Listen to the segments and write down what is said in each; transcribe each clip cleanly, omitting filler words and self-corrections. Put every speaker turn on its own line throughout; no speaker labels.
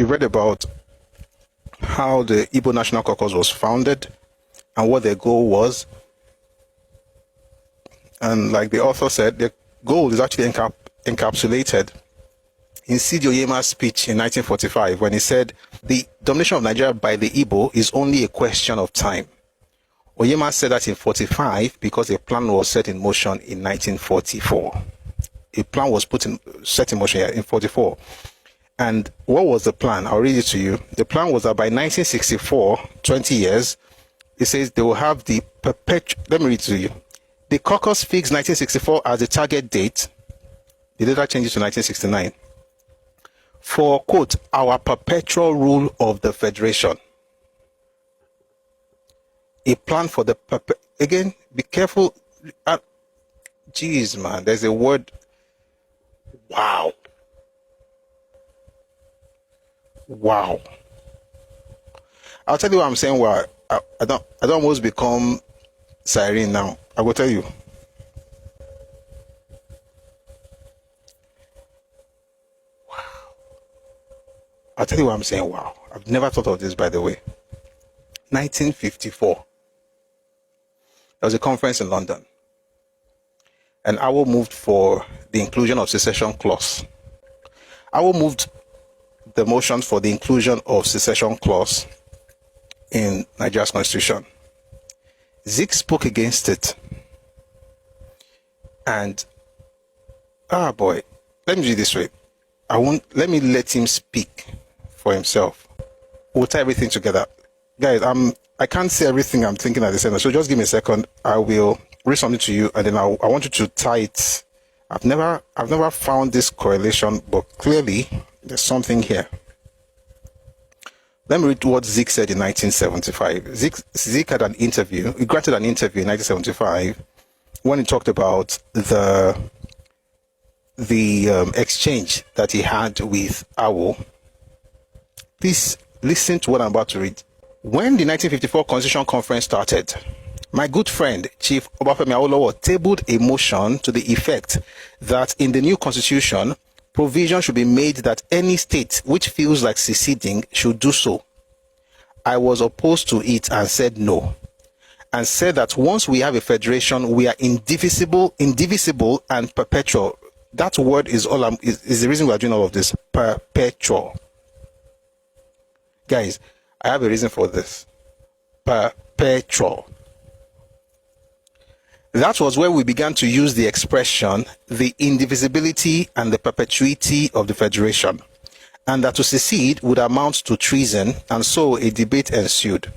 you read about how the Ibo National Caucus was founded and what their goal was. And like the author said, the goal is actually encapsulated in Onyeama's speech in 1945 when he said, the domination of Nigeria by the Ibo is only a question of time. Onyeama said that in 45 because a plan was set in motion in 1944. A plan was set in motion in 44. And what was the plan? I'll read it to you. The plan was that by 1964, 20 years, it says they will have the perpetual. Let me read it to you. The caucus fixed 1964 as the target date. They later changed it to 1969. For, quote, our perpetual rule of the Federation. A plan for the again, be careful. Jeez, man, there's a word. Wow. Wow. I'll tell you what I'm saying. Why I don't almost become siren now. I will tell you. Wow. I'll tell you what I'm saying. Wow. I've never thought of this, by the way. 1954. There was a conference in London. And Ibo moved for the inclusion of secession clause. Ibo moved the motion for the inclusion of secession clause in Nigeria's constitution. Zik spoke against it. And, boy, let me do it this way. Let me let him speak for himself. We'll tie everything together. Guys, I can't say everything I'm thinking at the same time, so just give me a second. I will read something to you, and then I want you to tie it. I've never found this correlation, but clearly there's something here. Let me read what Zik said in 1975. Zik had an interview. He granted an interview in 1975 when he talked about the exchange that he had with Ibo. Please listen to what I'm about to read. When the 1954 Constitution Conference started, my good friend, Chief Obafemi Awolowo, tabled a motion to the effect that in the new constitution, provision should be made that any state which feels like seceding should do so. I was opposed to it and said no, and said that once we have a federation, we are indivisible and perpetual. That word is is the reason we are doing all of this. Perpetual. Guys, I have a reason for this. Perpetual. That was where we began to use the expression, the indivisibility and the perpetuity of the federation, and that to secede would amount to treason, and so a debate ensued.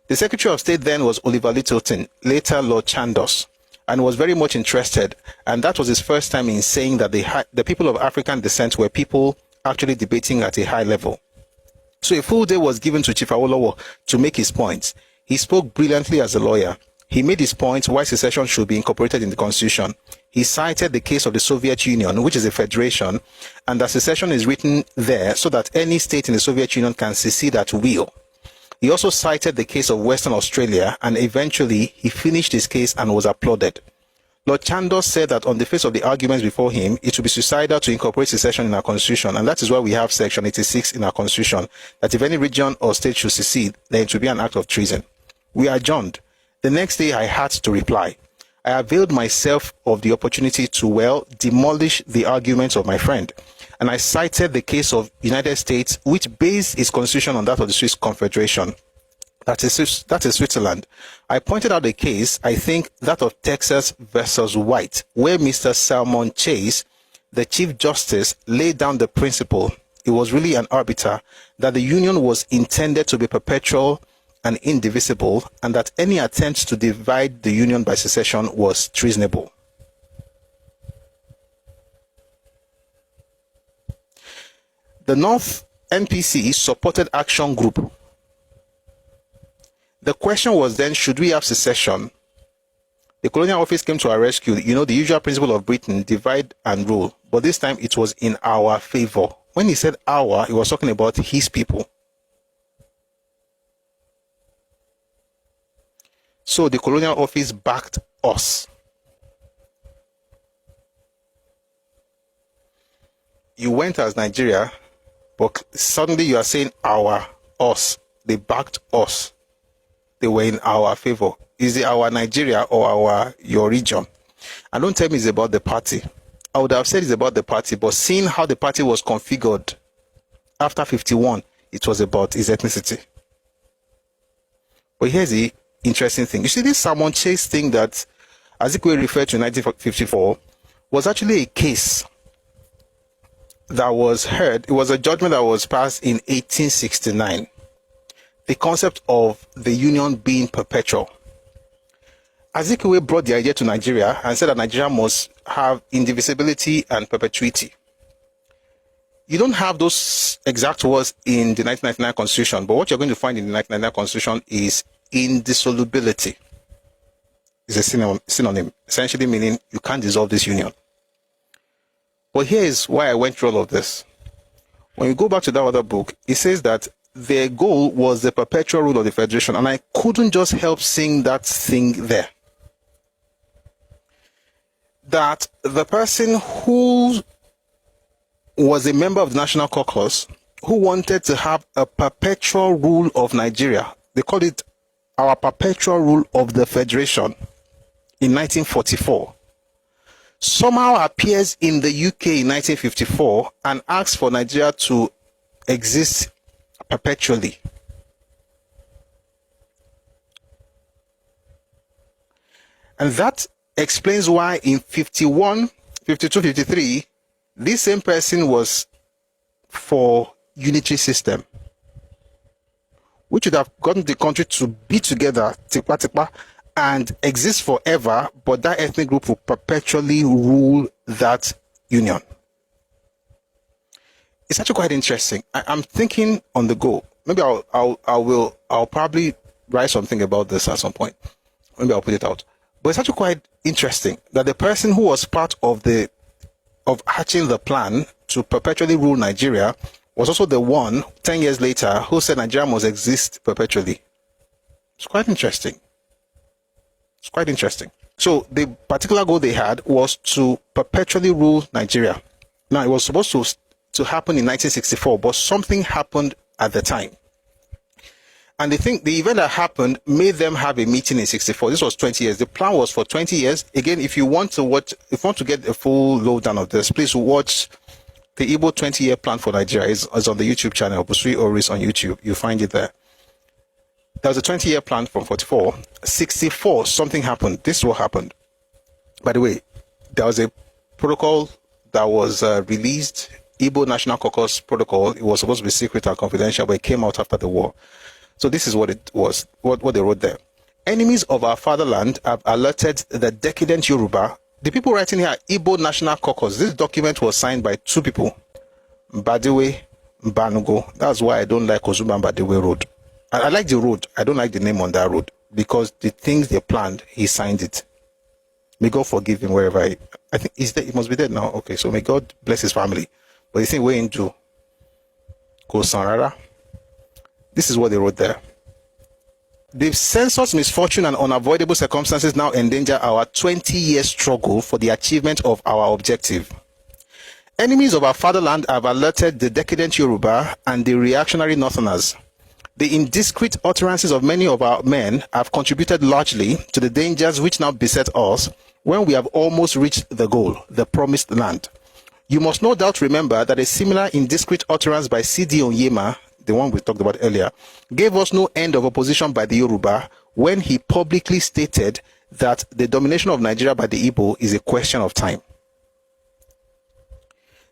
The Secretary of State then was Oliver Littleton, later Lord Chandos, and was very much interested, and that was his first time in saying that the people of African descent were people actually debating at a high level. So a full day was given to Chief Awolowo to make his points. He spoke brilliantly as a lawyer. He made his point why secession should be incorporated in the Constitution. He cited the case of the Soviet Union, which is a federation, and that secession is written there so that any state in the Soviet Union can secede at will. He also cited the case of Western Australia, and eventually he finished his case and was applauded. Lord Chandos said that on the face of the arguments before him, it would be suicidal to incorporate secession in our Constitution, and that is why we have Section 86 in our Constitution, that if any region or state should secede, then it would be an act of treason. We adjourned. The next day I had to reply. I availed myself of the opportunity to, demolish the arguments of my friend. And I cited the case of United States, which based its constitution on that of the Swiss Confederation. That is Switzerland. I pointed out a case, I think that of Texas versus White, where Mr. Salmon Chase, the Chief Justice, laid down the principle, it was really an arbiter, that the Union was intended to be perpetual and indivisible, and that any attempt to divide the Union by secession was treasonable. The North NPC supported Action Group. The question was then, should we have secession? The Colonial Office came to our rescue. You know, the usual principle of Britain, divide and rule. But this time it was in our favor. When he said our, he was talking about his people. So the Colonial Office backed us. You went as Nigeria, But suddenly you are saying our, us. They backed us. They were in our favor. Is it our Nigeria or your region? And don't tell me it's about the party. I would have said it's about the party, but seeing how the party was configured after 51, it was about his ethnicity. But here's the interesting thing. You see, this Simon Chase thing that Azikiwe referred to in 1954 was actually a case that was heard. It was a judgment that was passed in 1869. The concept of the union being perpetual. Azikiwe brought the idea to Nigeria and said that Nigeria must have indivisibility and perpetuity. You don't have those exact words in the 1999 Constitution, but what you're going to find in the 1999 Constitution is indissolubility. It's a synonym, essentially meaning you can't dissolve this union. But here is why I went through all of this. When you go back to that other book, it says that their goal was the perpetual rule of the Federation, and I couldn't just help seeing that thing there. That the person who was a member of the National Caucus who wanted to have a perpetual rule of Nigeria, they called it our perpetual rule of the Federation in 1944, somehow appears in the UK in 1954 and asks for Nigeria to exist perpetually. And that explains why in 51, 52, 53, this same person was for unitary system, which would have gotten the country to be together, tipa tipa, and exist forever, but that ethnic group will perpetually rule that union. It's actually quite interesting. I'm thinking on the go. Maybe I'll probably write something about this at some point. Maybe I'll put it out. But it's actually quite interesting that the person who was part of hatching the plan to perpetually rule Nigeria was also the one 10 years later who said Nigeria must exist perpetually. It's quite interesting. It's quite interesting. So the particular goal they had was to perpetually rule Nigeria. Now it was supposed to happen in 1964, but something happened at the time. And they think the event that happened made them have a meeting in 64. This was 20 years. The plan was for 20 years. Again, if you want to get a full lowdown of this, please watch the Ibo 20-year plan for Nigeria. Is on the YouTube channel, Busui Oris on YouTube. You'll find it there. There was a 20-year plan from 44. 64, something happened. This is what happened. By the way, there was a protocol that was released, Ibo National Caucus protocol. It was supposed to be secret and confidential, but it came out after the war. So this is what it was, what they wrote there. Enemies of our fatherland have alerted the decadent Yoruba. The people writing here, Ibo National Caucus. This document was signed by two people, Badewe, Banugo. That's why I don't like Ozumba Badewe Road. I like the road. I don't like the name on that road because the things they planned, he signed it. May God forgive him wherever I think he's dead. He must be dead now. Okay, so may God bless his family. But the thing we're into, Kosanrara. This is what they wrote there. The censor's misfortune and unavoidable circumstances now endanger our 20-year struggle for the achievement of our objective. Enemies of our fatherland have alerted the decadent Yoruba and the reactionary Northerners. The indiscreet utterances of many of our men have contributed largely to the dangers which now beset us when we have almost reached the goal, the promised land. You must no doubt remember that a similar indiscreet utterance by C.D. Onyeama, the one we talked about earlier, gave us no end of opposition by the Yoruba when he publicly stated that the domination of Nigeria by the Ibo is a question of time.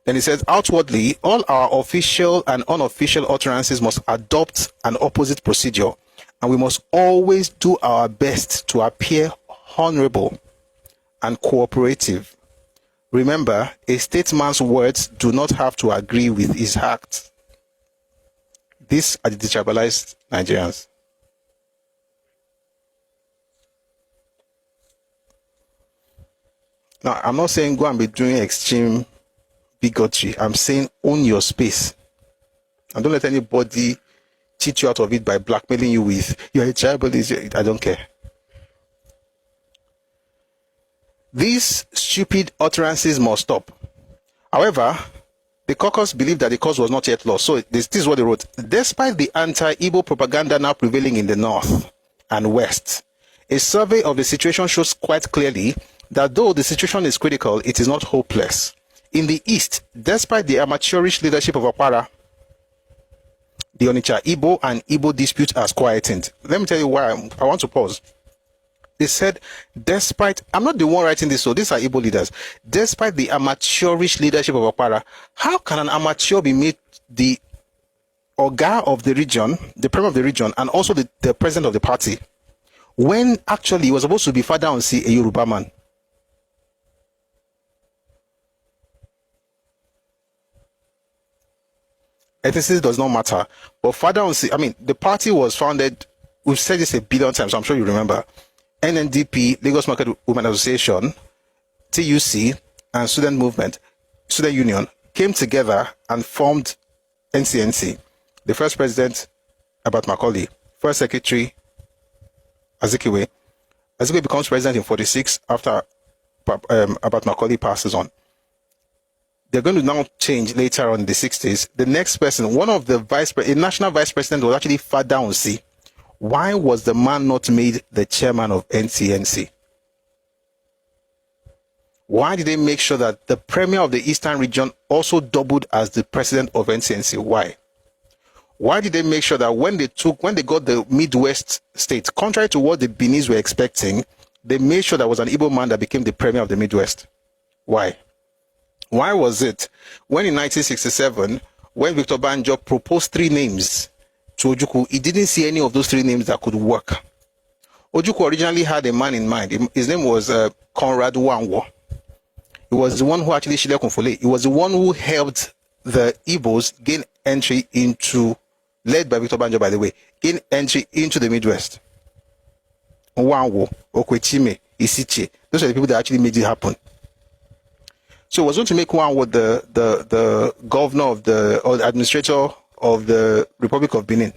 Then he says, outwardly, all our official and unofficial utterances must adopt an opposite procedure, and we must always do our best to appear honorable and cooperative. Remember, a statesman's words do not have to agree with his acts. These are the tribalized Nigerians. Now, I'm not saying go and be doing extreme bigotry. I'm saying own your space. And don't let anybody cheat you out of it by blackmailing you with, you're a tribalist. I don't care. These stupid utterances must stop. However, The caucus believed that the cause was not yet lost. So this is what they wrote. Despite the anti-Igbo propaganda now prevailing in the north and west, a survey of the situation shows quite clearly that though the situation is critical, it is not hopeless. In the east, despite the amateurish leadership of Okpara, the Onitsha Ibo and Ibo dispute has quietened. Let me tell you why I want to pause. They said, despite, I'm not the one writing this, so these are Igbo leaders. Despite the amateurish leadership of Okpara, how can an amateur be made the Oga of the region, the premier of the region, and also the president of the party, when actually he was supposed to be Father Onsi, a Yoruba man? Ethnicity does not matter. But Father Onsi, I mean, the party was founded, we've said this a billion times, so I'm sure you remember. NNDP, Lagos Market Women Association, TUC, and Student Movement, Student Union came together and formed NCNC. The first president, Abat Macaulay, first secretary, Azikiwe. Azikiwe becomes president in 46 after Abat Macaulay passes on. They're going to now change later on in the 60s. The next person, one of the a national vice president was actually Father Onsi. Why was the man not made the chairman of NCNC? Why did they make sure that the premier of the eastern region also doubled as the president of NCNC? Why? Why did they make sure that when they got the Midwest states, contrary to what the Benis were expecting, they made sure there was an Igbo man that became the premier of the Midwest? Why? Why was it when in 1967, when Victor Banjo proposed 3 names to Ojukwu, he didn't see any of those 3 names that could work? Ojukwu originally had a man in mind. His name was Conrad Wanwo. He was the one who actually Shile Konfole. He was the one who helped the Igbos gain entry into, led by Victor Banjo, by the way, gain entry into the Midwest. Wanwo, Okwechime, Isiche. Those are the people that actually made it happen. So it was going to make Wanwo the governor of or the administrator of the Republic of Benin.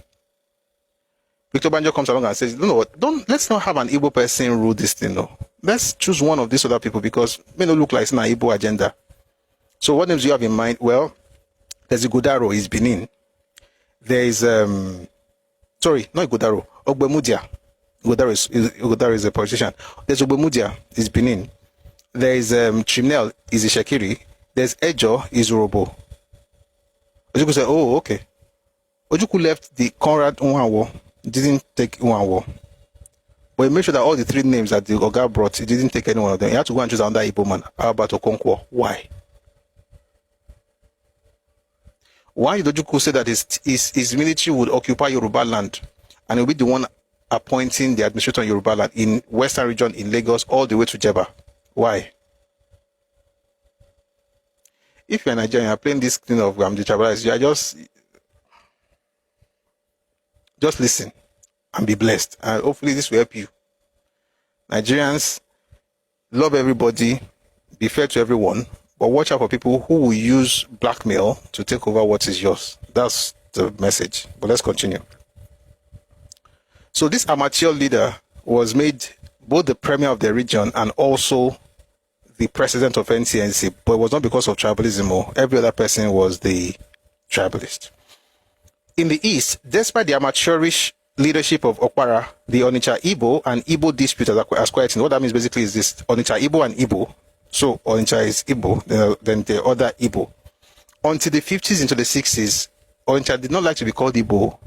Victor Banjo comes along and says, you know what, let's not have an Igbo person rule this thing, no. Let's choose one of these other people because it may not look like it's an Igbo agenda. So what names do you have in mind? Well, there's Igodaro, is Benin. There is, sorry, not Igodaro, Ogbemudia. Igodaro is a politician. There's Ogbemudia, is Benin. There is Chimnel, is Ishekiri. There's Ejo, is Urobo. Ojukwu said, oh, okay. Ojukwu left the Conrad Nwanwo, didn't take Nwanwo. But he made sure that all the 3 names that the Oga brought, he didn't take any one of them. He had to go and choose another Igbo man. How about Okonkwo? Why? Why did Ojukwu say that his military would occupy Yoruba land and he'll be the one appointing the administrator in Yoruba land in Western region, in Lagos, all the way to Jeba? Why? If you're Nigerian, you're playing this thing of the tribalists, you are just listen and be blessed. And hopefully this will help you. Nigerians, love everybody, be fair to everyone, but watch out for people who will use blackmail to take over what is yours. That's the message. But let's continue. So this amateur leader was made both the premier of the region and also the president of NCNC, but it was not because of tribalism. Or every other person was the tribalist. In the east, despite the amateurish leadership of Okpara, the Onitsha Ibo and Ibo dispute as quieting. What that means basically is this: Onitsha Ibo and Ibo. So Onitsha is Ibo, then the other Ibo. Until the 50s into the 60s, Onitsha did not like to be called Ibo.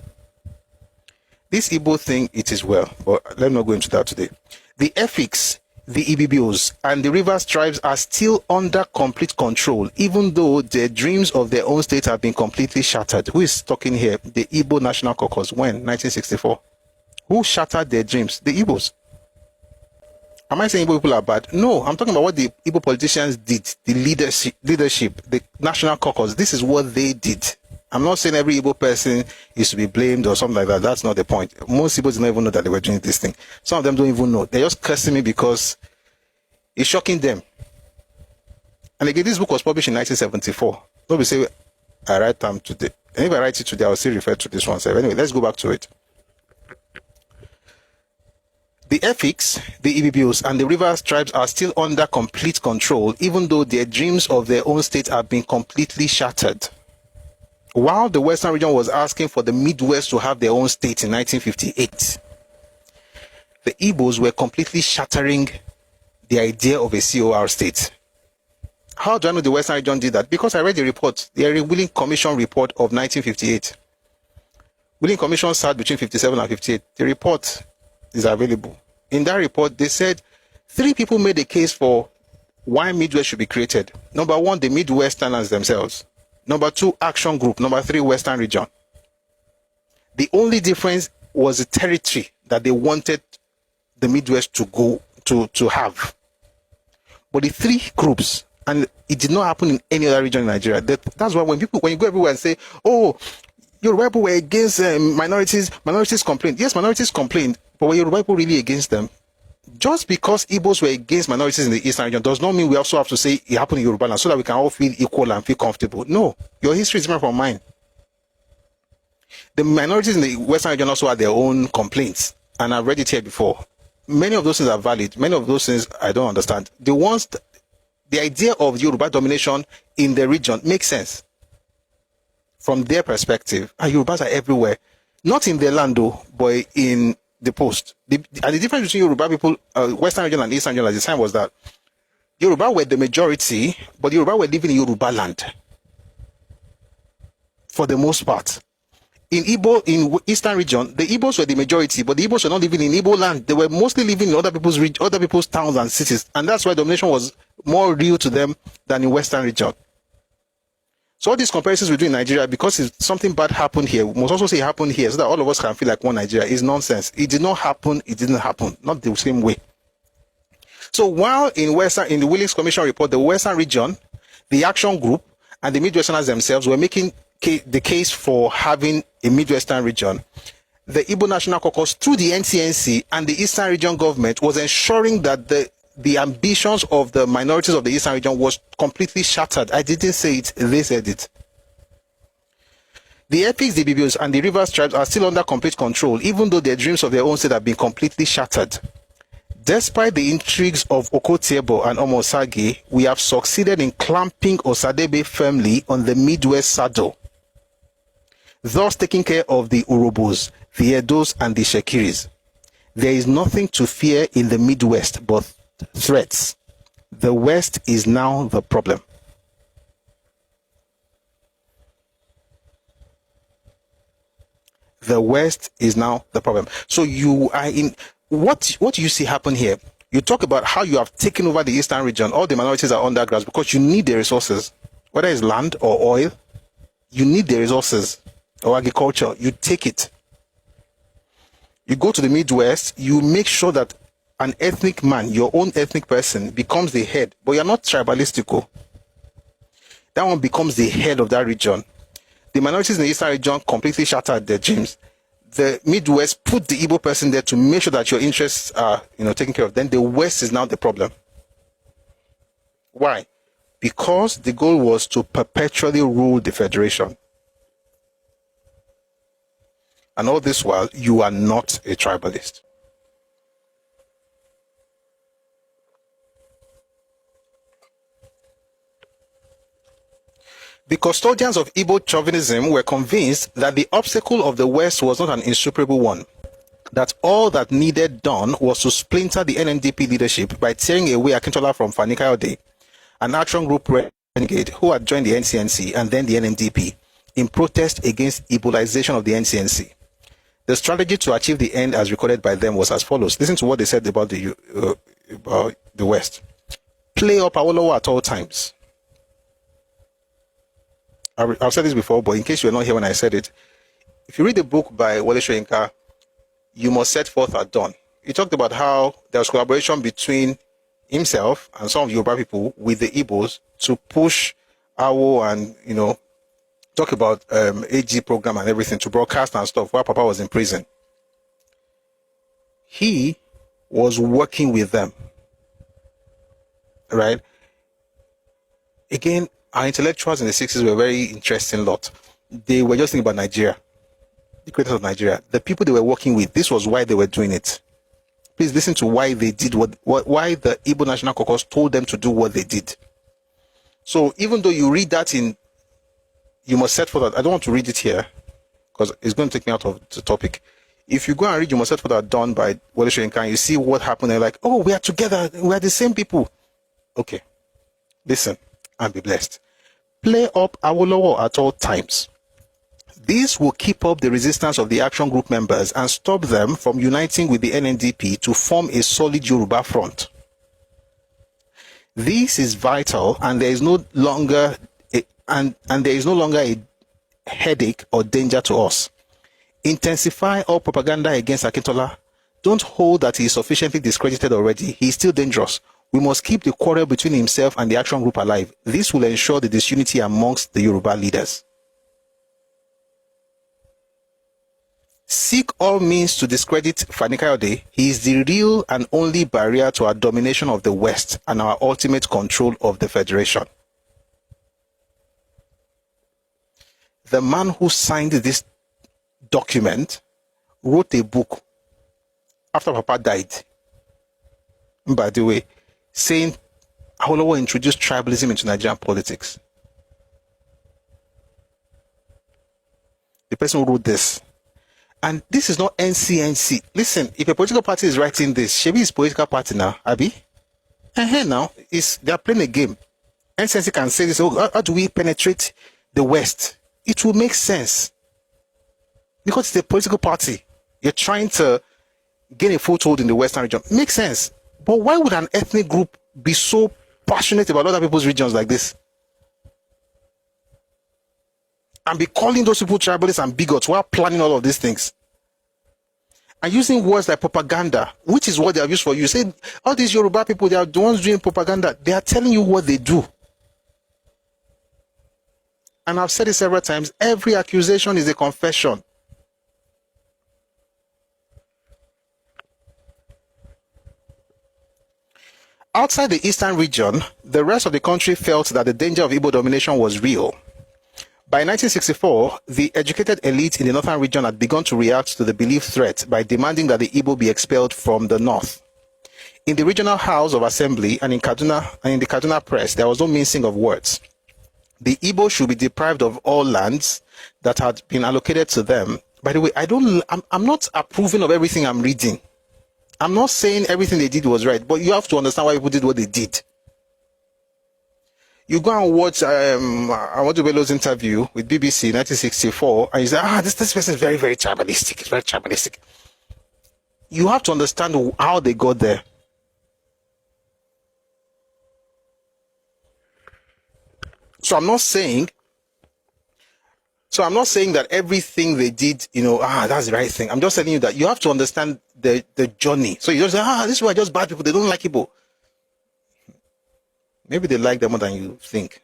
This Ibo thing, it is well, but let me not go into that today. The Efiks, the Ibibios, and the Rivers tribes are still under complete control, even though their dreams of their own state have been completely shattered. Who is talking here? The Ibo National Caucus. When? 1964. Who shattered their dreams? The Igbos. Am I saying Igbo people are bad? No, I'm talking about what the Igbo politicians did. The leadership, the National Caucus. This is what they did. I'm not saying every Igbo person is to be blamed or something like that. That's not the point. Most Igbos don't even know that they were doing this thing. Some of them don't even know. They're just cursing me because it's shocking them. And again, this book was published in 1974. Nobody say I write them today. And if I write it today, I'll still refer to this one. So anyway, let's go back to it. The Efiks, the Ibibios, and the Rivers tribes are still under complete control, even though their dreams of their own state have been completely shattered. While the Western region was asking for the Midwest to have their own state in 1958, the Igbos were completely shattering the idea of a COR state. How do I know the Western region did that? Because I read the report, the Willing Commission report of 1958. Willing Commission sat between 57 and 58. The report is available. In that report, they said 3 people made a case for why Midwest should be created. Number 1, the Midwesterners themselves. Number 2, Action Group. Number 3, Western Region. The only difference was the territory that they wanted the Midwest to go to have. But the 3 groups, and it did not happen in any other region in Nigeria. That's why when you go everywhere and say, oh, Yoruba people were against minorities complained. Yes, minorities complained, but were Yoruba people really against them? Just because Igbos were against minorities in the Eastern region does not mean we also have to say it happened in Yoruba land so that we can all feel equal and feel comfortable. No, your history is different from mine. The minorities in the Western region also had their own complaints, and I've read it here before. Many of those things are valid. Many of those things I don't understand. The idea of Yoruba domination in the region makes sense from their perspective. And Yorubas are everywhere, not in the land though, but in the post. And the difference between Yoruba people, Western region and Eastern region at the time was that Yoruba were the majority, but Yoruba were living in Yoruba land for the most part. In Eastern region, the Igbos were the majority, but the Igbos were not living in Igbo land. They were mostly living in other people's towns and cities, and that's why domination was more real to them than in Western region. So all these comparisons we do in Nigeria, because if something bad happened here, we must also say it happened here, so that all of us can feel like one Nigeria, is nonsense. It did not happen. It didn't happen. Not the same way. So while in the Willings Commission report, the Western region, the Action Group, and the Midwesterners themselves were making the case for having a Midwestern region, the Ibo National Caucus, through the NCNC and the Eastern region government, was ensuring that the ambitions of the minorities of the Eastern region was completely shattered. I didn't say it, they said it. The Epics, the Bibios, and the Rivers tribes are still under complete control, even though their dreams of their own state have been completely shattered. Despite the intrigues of Okotiebo and Omosage, we have succeeded in clamping Osadebe firmly on the Midwest saddle, thus taking care of the Urobos, the Edos, and the Shekiris. There is nothing to fear in the Midwest but threats. The West is now the problem. The West is now the problem. So you are in what do you see happen here? You talk about how you have taken over the Eastern region. All the minorities are underground because you need the resources, whether it's land or oil. You need the resources or agriculture. You take it. You go to the Midwest. You make sure that an ethnic man, your own ethnic person, becomes the head, but you're not tribalistical. That one becomes the head of that region. The minorities in the Eastern region completely shattered their dreams. The Midwest put the Igbo person there to make sure that your interests are, taken care of. Then the West is now the problem. Why? Because the goal was to perpetually rule the Federation. And all this while, you are not a tribalist. The custodians of Igbo chauvinism were convinced that the obstacle of the West was not an insuperable one, that all that needed done was to splinter the NNDP leadership by tearing away Akintola from Fani Kayode, an Action Group renegade who had joined the NCNC and then the NNDP in protest against Ibolization of the NCNC. The strategy to achieve the end as recorded by them was as follows. Listen to what they said about the West. Play up Awolowo at all times. I've said this before, but in case you're not here when I said it, if you read the book by Wole Soyinka, You Must Set Forth at Dawn, he talked about how there was collaboration between himself and some of Yoruba people with the Igbos to push Awo and, talk about AG program and everything to broadcast and stuff while Papa was in prison. He was working with them, right? Again, our intellectuals in the 60s were a very interesting lot. They were just thinking about Nigeria, the creators of Nigeria. The people they were working with, this was why they were doing it. Please listen to why they did why the Ibo National Caucus told them to do what they did. So even though you read that in You Must Set Forth, I don't want to read it here because it's going to take me out of the topic. If you go and read You Must Set Forth done by Wole Soyinka, you see what happened. They're like, oh, we are together. We are the same people. Okay. Listen and be blessed. Play up Awolowo at all times. This will keep up the resistance of the action group members and stop them from uniting with the NNDP to form a solid Yoruba front. This is vital, and there is no longer a headache or danger to us. Intensify all propaganda against Akintola. Don't hold that he is sufficiently discredited already. He is still dangerous. We must keep the quarrel between himself and the action group alive. This will ensure the disunity amongst the Yoruba leaders. Seek all means to discredit Fani Kayode. He is the real and only barrier to our domination of the West and our ultimate control of the Federation. The man who signed this document wrote a book after Papa died, by the way, saying Awolowo introduced tribalism into Nigerian politics. The person who wrote this. And this is not NCNC. Listen, if a political party is writing this, Shebi is political party now, Abi? Now, they are playing a game. NCNC can say this, oh, how do we penetrate the West? It will make sense. Because it's a political party. You're trying to gain a foothold in the Western region. Makes sense. But why would an ethnic group be so passionate about other people's regions like this? And be calling those people tribalists and bigots while planning all of these things. And using words like propaganda, which is what they have used for you. You say, all these Yoruba people, they are the ones doing propaganda. They are telling you what they do. And I've said it several times, every accusation is a confession. Outside the eastern region, the rest of the country felt that the danger of Igbo domination was real. By 1964, the educated elite in the northern region had begun to react to the believed threat by demanding that the Igbo be expelled from the north. In the regional House of Assembly and in the Kaduna press, there was no mincing of words. The Igbo should be deprived of all lands that had been allocated to them. By the way, I'm not approving of everything I'm reading. I'm not saying everything they did was right, but you have to understand why people did what they did. You go and watch Ahmadu Bello's interview with BBC in 1964, and you say, this person is very, very tribalistic. It's very tribalistic. You have to understand how they got there. So I'm not saying that everything they did, that's the right thing. I'm just telling you that you have to understand the journey. So you don't say, this were just bad people. They don't like Igbo. Maybe they like them more than you think.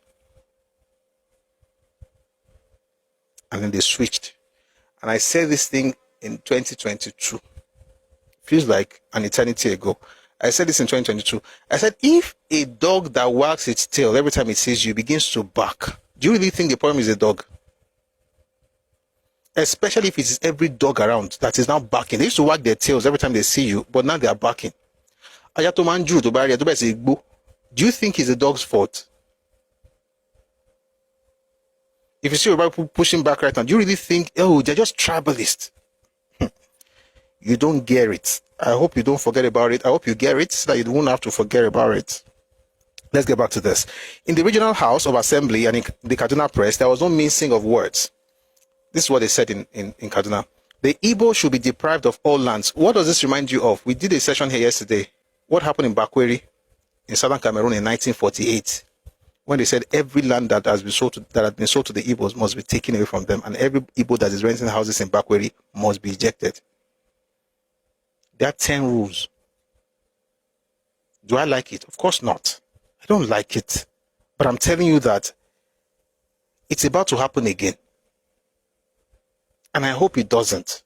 And then they switched. And I said this thing in 2022. Feels like an eternity ago. I said this in 2022. I said, if a dog that wags its tail every time it sees you begins to bark, do you really think the problem is a dog? Especially if it is every dog around that is now barking. They used to wag their tails every time they see you, but now they are barking. Do you think it's the dog's fault? If you see your people pushing back right now, do you really think, they're just tribalists? You don't get it. I hope you don't forget about it. I hope you get it so that you won't have to forget about it. Let's get back to this. In the regional House of Assembly and in the Kaduna press, there was no mincing of words. This is what they said in Kaduna. The Igbo should be deprived of all lands. What does this remind you of? We did a session here yesterday. What happened in Bakweri in southern Cameroon in 1948, when they said every land that had been sold to the Igbos must be taken away from them, and every Igbo that is renting houses in Bakweri must be ejected. There are 10 rules. Do I like it? Of course not. I don't like it. But I'm telling you that it's about to happen again. And I hope it doesn't.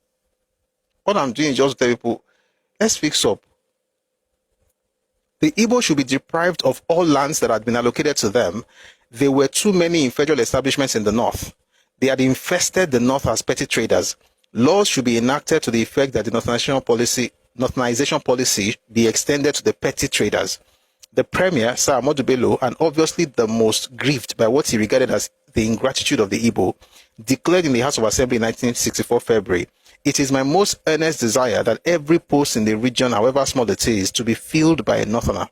What I'm doing is just tell people, let's fix up. The Igbo should be deprived of all lands that had been allocated to them. There were too many in federal establishments in the north. They had infested the north as petty traders. Laws should be enacted to the effect that the North National policy northernization policy be extended to the petty traders. The premier, Sir Ahmadu Bello, and obviously the most grieved by what he regarded as the ingratitude of the Igbo, declared in the House of Assembly in 1964 February, "It is my most earnest desire that every post in the region, however small it is, to be filled by a northerner."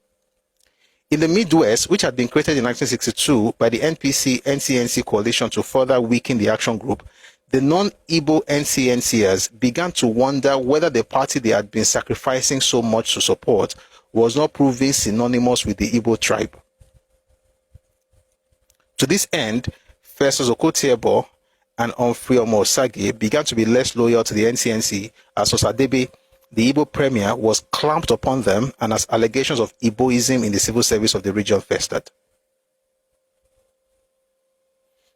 In the Midwest, which had been created in 1962 by the NPC-NCNC coalition to further weaken the action group, the non-Igbo NCNCers began to wonder whether the party they had been sacrificing so much to support was not proving synonymous with the Igbo tribe. To this end, Festus Okotie-Eboh and Humphrey Omosage began to be less loyal to the NCNC as Osadebe, the Igbo premier, was clamped upon them, and as allegations of Igboism in the civil service of the region festered.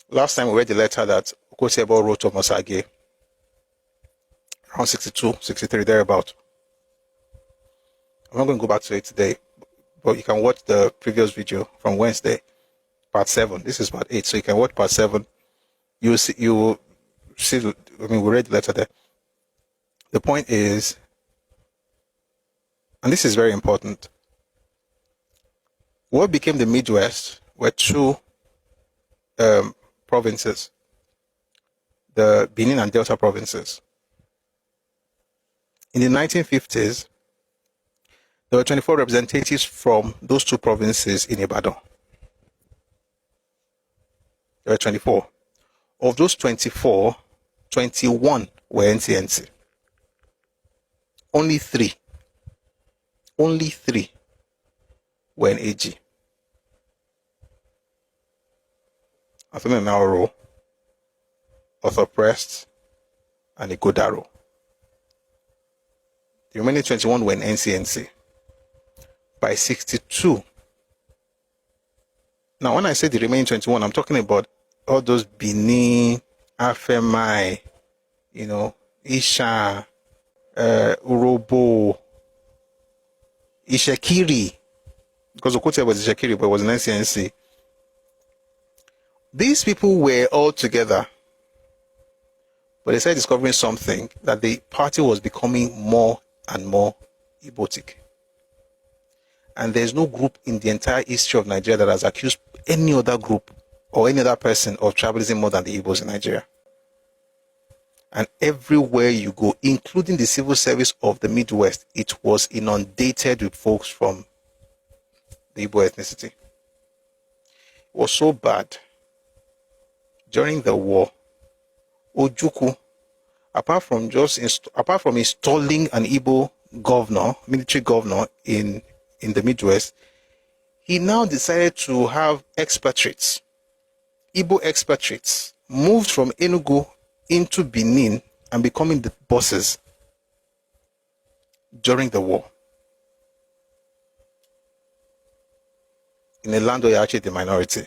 Last time we read the letter that Okotie-Eboh wrote to Omosage, around 62, 63, thereabout. I'm not going to go back to it today, but you can watch the previous video from Wednesday, part 7. This is part 8, so you can watch part 7. You will see, we read the letter there. The point is, and this is very important, what became the Midwest were two provinces, the Benin and Delta provinces. In the 1950s, there were 24 representatives from those two provinces in Ibadan. There were 24. Of those 24, 21 were NCNC. Only three were in AG. Anthony Nauro, Arthur Prest, and Igodaro. The remaining 21 were in NCNC. By 62. Now, when I say the remaining 21, I'm talking about all those Benin, Afemai, Isha, Urobo, Ishekiri, because Okotie was Ishekiri, but it was an NCNC. These people were all together, but they started discovering something, that the party was becoming more and more Igbotic. And there's no group in the entire history of Nigeria that has accused any other group or any other person of tribalism more than the Igbos in Nigeria. And everywhere you go, including the civil service of the Midwest, it was inundated with folks from the Igbo ethnicity. It was so bad. During the war, Ojukwu, apart from installing an Igbo governor, military governor in the Midwest, he now decided to have expatriates, Igbo expatriates, moved from Enugu into Benin and becoming the bosses during the war. In a land where you're actually the minority.